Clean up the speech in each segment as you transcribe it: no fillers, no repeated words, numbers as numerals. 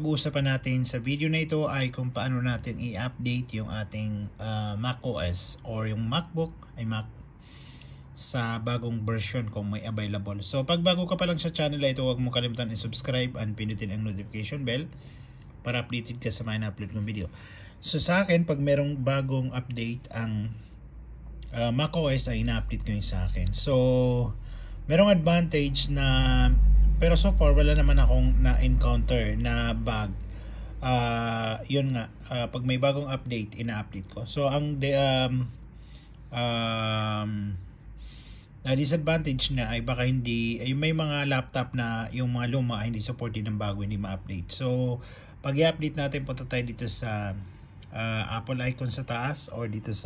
pag-uusapan natin sa video na ito ay kung paano natin i-update yung ating macOS or yung MacBook ay Mac sa bagong version kung may available. So pag bago ka pa lang sa channel ito, huwag mo kalimutan i-subscribe and pinutin ang notification bell para updated ka sa mga na-upload kong video. So sa akin, pag merong bagong update ang macOS ay ina-update ko yung sa akin. So merong advantage na, pero so far wala naman akong na-encounter na bug. Yun nga, pag may bagong update, ina-update ko. So ang disadvantage na ay baka hindi, ay may mga laptop na yung mga luma ay hindi supported ng bago, hindi ma-update. So pag i-update natin, punta tayo dito sa Apple icon sa taas or dito sa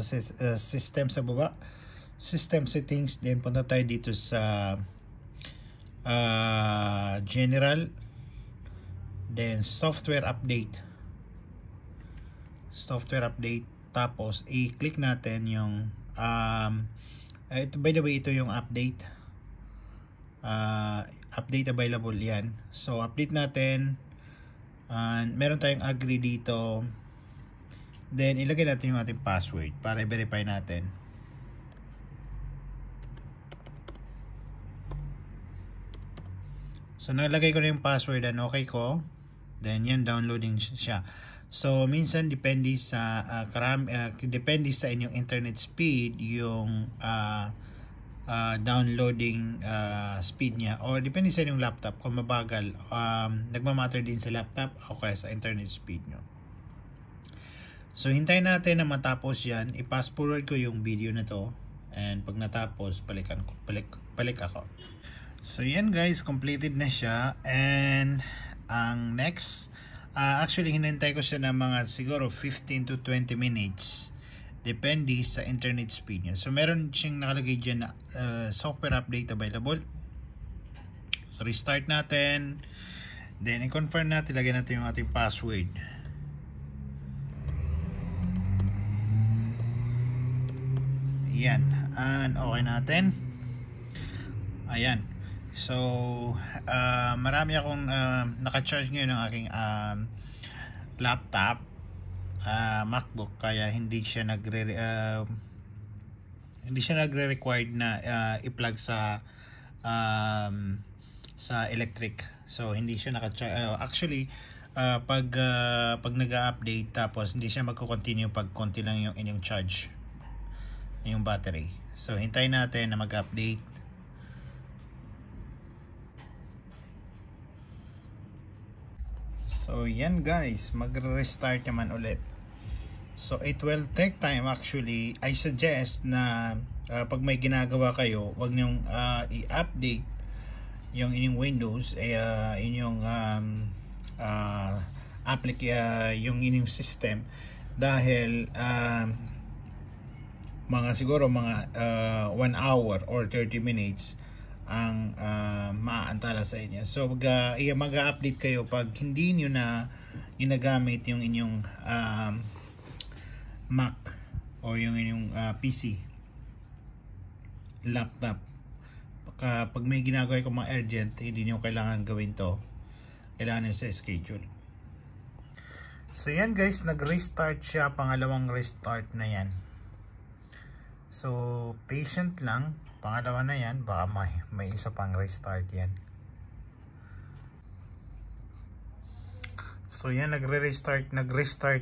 system sa baba, system settings, then punta tayo dito sa general, then software update, tapos i-click natin yung ito, by the way, ito yung update available yan. So update natin, and meron tayong agree dito, then ilagay natin yung ating password para i-verify natin. So nalagay ko na yung password and okay ko. Then yan, downloading siya. So minsan depende sa depende sa inyong internet speed yung downloading speed niya, or depende sa inyong laptop kung mabagal. Nagmamatter din sa laptop o kaya sa internet speed nyo. So hintayin natin na matapos yan. I-fast forward ko yung video na to, and pag natapos, balik ako. So yan guys, completed na siya. And ang next, actually hinintay ko siya ng mga siguro 15 to 20 minutes, depende sa internet speed niya. So meron siyang nakalagay dyan na software update available. So restart natin, then i-confirm natin, lagyan natin yung ating password. Yan, and okay natin. Ayan. So marami akong naka-charge ngayon ng aking laptop, MacBook, kaya hindi siya nagre-required na i-plug sa electric. So hindi siya naka-charge. Actually pag nag-update tapos hindi siya magko-continue pag konti lang yung inyong charge, yung battery. So hintayin natin na mag-update. So yan guys, magre-restart naman ulit. So it will take time actually. I suggest na pag may ginagawa kayo, wag niyong i-update yung inyong Windows, inyong yung inyong system, dahil siguro mga 1 hour or 30 minutes ang maaantala sa inyo. So mag-update kayo pag hindi nyo na ginagamit yung inyong Mac or yung inyong PC, laptop. Pag may ginagawa ko mga urgent, hindi nyo kailangan gawin to, kailangan nyo sa schedule. So yan guys, nag-restart siya, pangalawang restart na yan. So patient lang, pangalawa na yan, baka may isa pang restart yan. So yan, nag-restart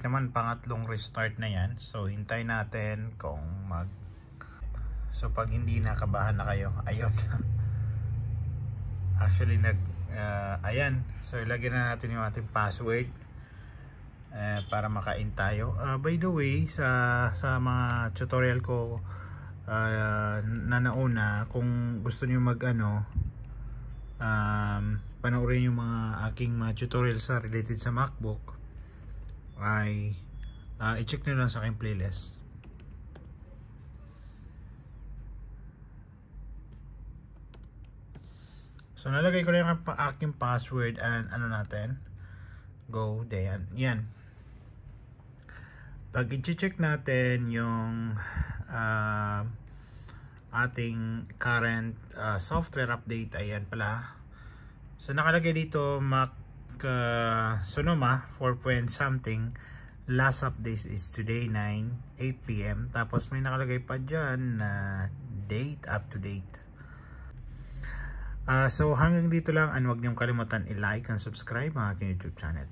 naman, pangatlong restart na yan. So hintay natin kung so pag hindi nakabahan na kayo, ayun. Actually ayan, so ilagyan na natin yung ating password para makain tayo. By the way, sa mga tutorial ko na nauna, kung gusto niyo panoorin yung mga aking mga tutorial sa related sa MacBook, ay i-check nyo lang sa aking playlist. So nalagay ko lang ang aking password and natin, go, yan. Pag i-check natin yung ating current software update, ayan pala. So nakalagay dito Mac Sonoma 4 point something. Last update is today 8 p.m. Tapos may nakalagay pa dyan na date, up to date. So hanggang dito lang, and huwag niyong kalimutan i-like and subscribe ang aking YouTube channel.